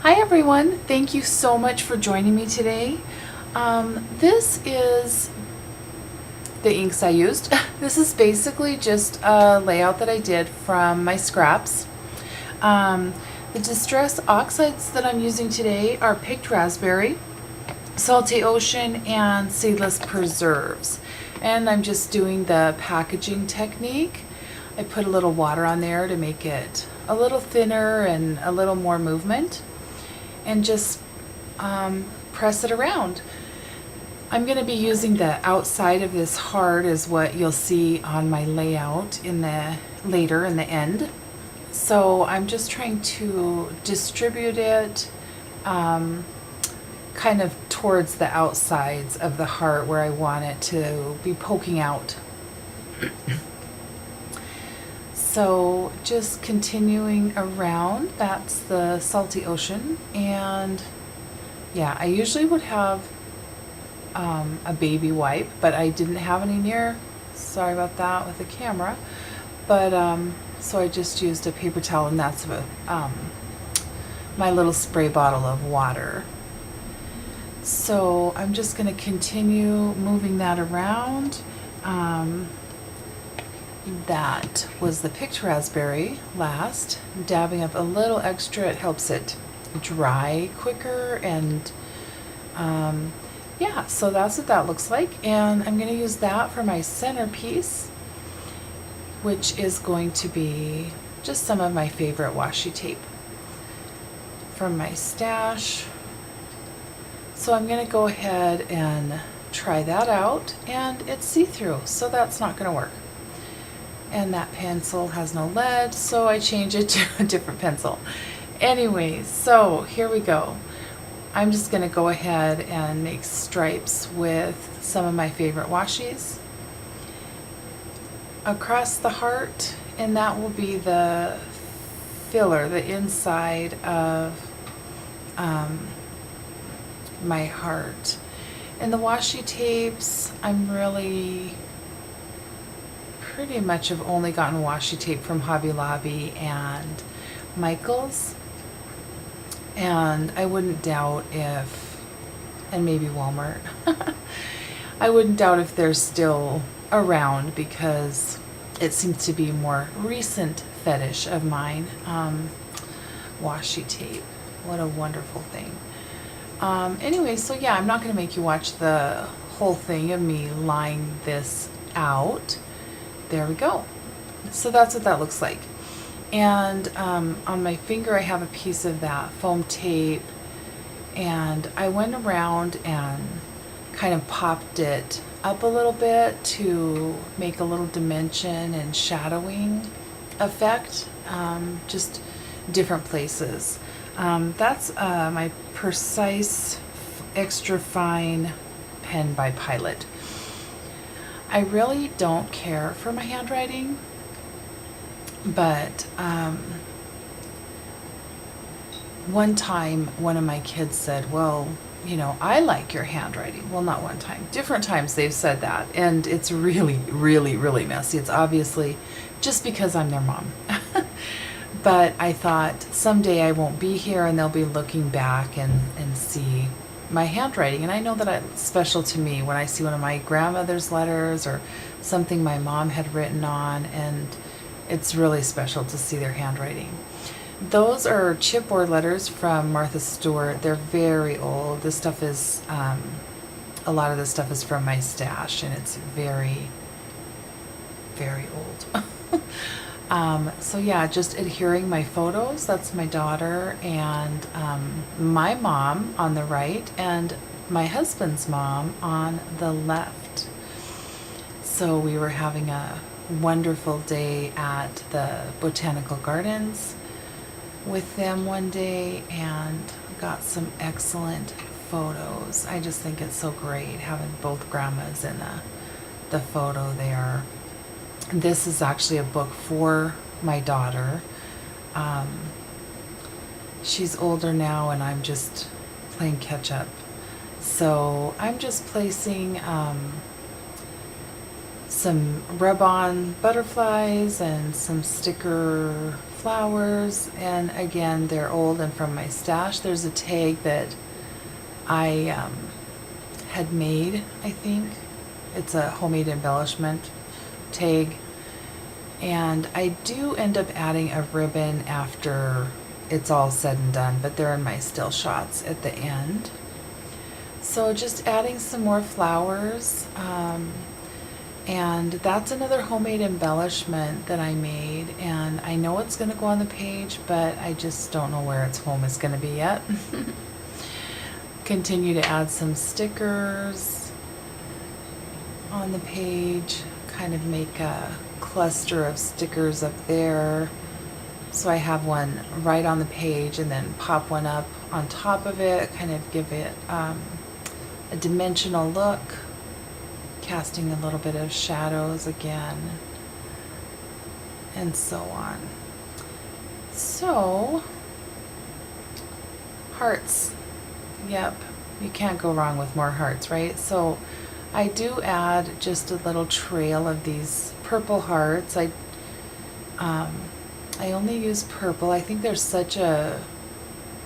Hi everyone, thank you so much for joining me today. This is the inks I used. This is basically just a layout that I did from my scraps. The Distress Oxides that I'm using today are Picked Raspberry, Salty Ocean, and Seedless Preserves. And I'm just doing the packaging technique. I put a little water on there to make it a little thinner and a little more movement, and just press it around. I'm going to be using the outside of this heart is what you'll see on my layout in the later in the end. So I'm just trying to distribute it kind of towards the outsides of the heart where I want it to be poking out. So just continuing around, that's the Salty Ocean. And yeah, I usually would have a baby wipe, but I didn't have any near. Sorry about that with the camera. But so I just used a paper towel, and that's my little spray bottle of water. So I'm just going to continue moving that around. That was the Picked Raspberry last. Dabbing up a little extra, it helps it dry quicker, and yeah, so that's what that looks like. And I'm going to use that for my centerpiece, which is going to be just some of my favorite washi tape from my stash. So I'm going to go ahead and try that out, and it's see-through, so that's not going to work. And that pencil has no lead, so I change it to a different pencil. Anyways, so here we go. I'm just going to go ahead and make stripes with some of my favorite washi's across the heart, and that will be the filler, the inside of my heart. And the washi tapes, I'm really pretty much have only gotten washi tape from Hobby Lobby and Michael's, and I wouldn't doubt if, and maybe Walmart, I wouldn't doubt if they're still around, because it seems to be a more recent fetish of mine. Washi tape, what a wonderful thing. Anyway, so yeah, I'm not going to make you watch the whole thing of me laying this out. There we go. So that's what that looks like. And on my finger I have a piece of that foam tape, and I went around and kind of popped it up a little bit to make a little dimension and shadowing effect, just different places. That's my Precise Extra Fine pen by Pilot. I really don't care for my handwriting, but one time one of my kids said, well, you know, I like your handwriting. Well, not one time, different times they've said that, and it's really, really, really messy. It's obviously just because I'm their mom. But I thought someday I won't be here and they'll be looking back and see my handwriting. And I know that it's special to me when I see one of my grandmother's letters or something my mom had written on, and it's really special to see their handwriting. Those are chipboard letters from Martha Stewart. They're very old. This stuff is, a lot of this stuff is from my stash, and it's very, very old. So yeah, just adhering my photos. That's my daughter and my mom on the right, and my husband's mom on the left. So we were having a wonderful day at the Botanical Gardens with them one day, and got some excellent photos. I just think it's so great having both grandmas in the photo there. This is actually a book for my daughter. She's older now, and I'm just playing catch up. So I'm just placing some rub-on butterflies and some sticker flowers, and again, they're old and from my stash. There's a tag that I had made, I think. It's a homemade embellishment tag, and I do end up adding a ribbon after it's all said and done, but they're in my still shots at the end. So just adding some more flowers, and that's another homemade embellishment that I made, and I know it's going to go on the page, but I just don't know where its home is going to be yet. Continue to add some stickers on the page, kind of make a cluster of stickers up there. So I have one right on the page and then pop one up on top of it, kind of give it a dimensional look, casting a little bit of shadows again, and so on. So, hearts. Yep, you can't go wrong with more hearts, right? So I do add just a little trail of these purple hearts. I only use purple. I think there's such a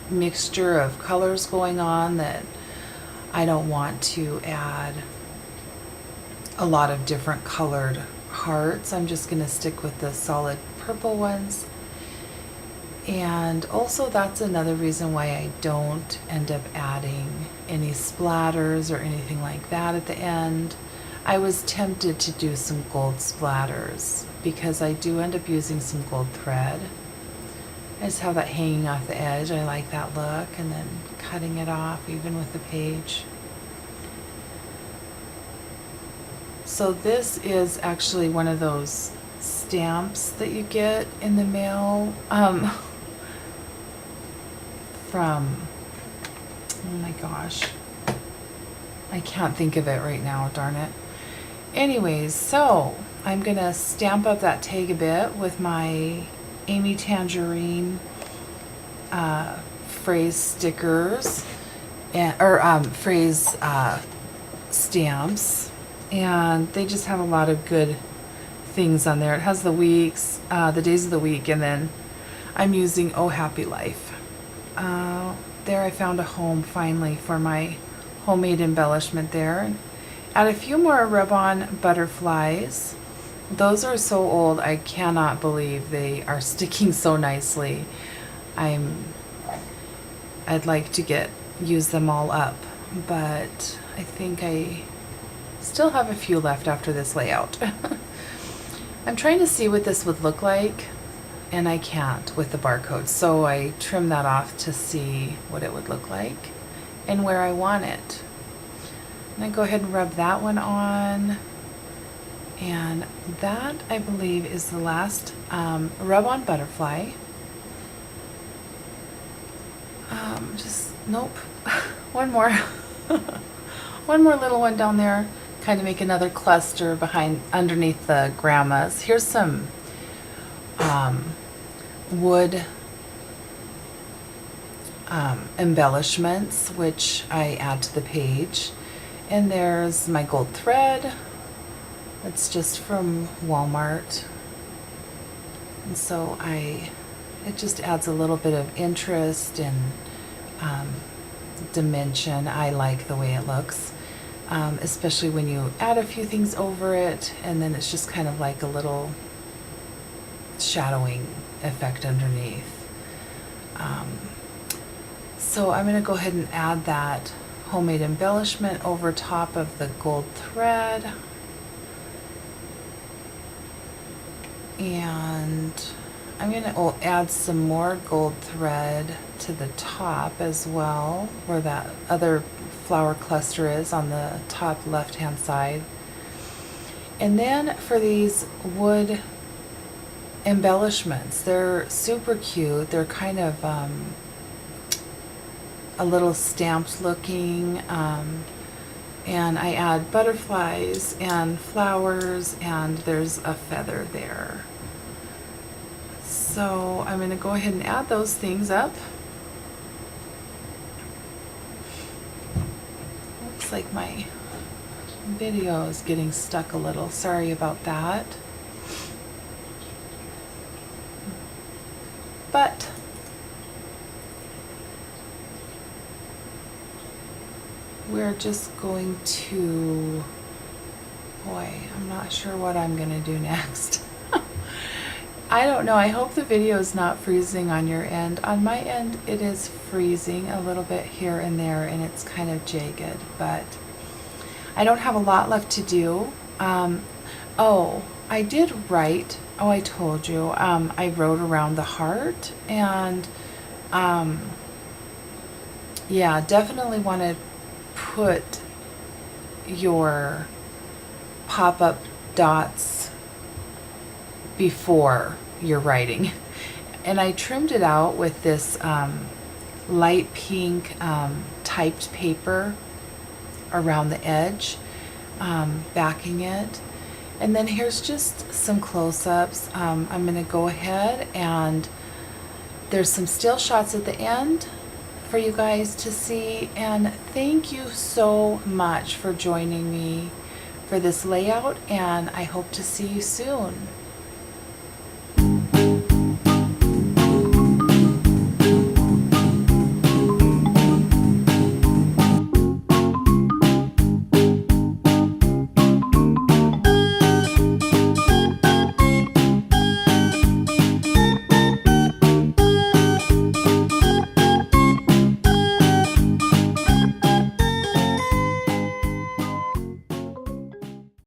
mixture of colors going on that I don't want to add a lot of different colored hearts. I'm just going to stick with the solid purple ones. And also that's another reason why I don't end up adding any splatters or anything like that at the end. I was tempted to do some gold splatters because I do end up using some gold thread. I just have that hanging off the edge. I like that look, and then cutting it off even with the page. So this is actually one of those stamps that you get in the mail from, oh my gosh, I can't think of it right now, darn it. Anyways, so I'm gonna stamp up that tag a bit with my Amy Tangerine phrase stickers, or phrase stamps, and they just have a lot of good things on there. It has the weeks, the days of the week, and then I'm using Oh Happy Life. There I found a home finally for my homemade embellishment there. And add a few more rub-on butterflies. Those are so old, I cannot believe they are sticking so nicely. I'd like to use them all up, but I think I still have a few left after this layout. I'm trying to see what this would look like, and I can't with the barcode, so I trim that off to see what it would look like and where I want it. And I go ahead and rub that one on, and that I believe is the last rub-on butterfly. Nope, one more. One more little one down there, kind of make another cluster underneath the grandmas. Here's some wood embellishments, which I add to the page. And there's my gold thread. It's just from Walmart. And so it just adds a little bit of interest and dimension. I like the way it looks, especially when you add a few things over it, and then it's just kind of like a little shadowing effect underneath. So I'm going to go ahead and add that homemade embellishment over top of the gold thread, and I'm going to add some more gold thread to the top as well, where that other flower cluster is on the top left hand side. And then for these wood embellishments, they're super cute. They're kind of a little stamped looking, and I add butterflies and flowers, and there's a feather there. So I'm going to go ahead and add those things up. Looks like my video is getting stuck a little. Sorry about that. But we're just going to, boy, I'm not sure what I'm going to do next. I don't know. I hope the video is not freezing on your end. On my end, it is freezing a little bit here and there, and it's kind of jagged, but I don't have a lot left to do. Oh, I did write, oh, I told you, I wrote around the heart, and yeah, definitely want to put your pop-up dots before you're writing. And I trimmed it out with this light pink typed paper around the edge, backing it. And then here's just some close-ups. I'm going to go ahead, and there's some still shots at the end for you guys to see. And thank you so much for joining me for this layout, and I hope to see you soon.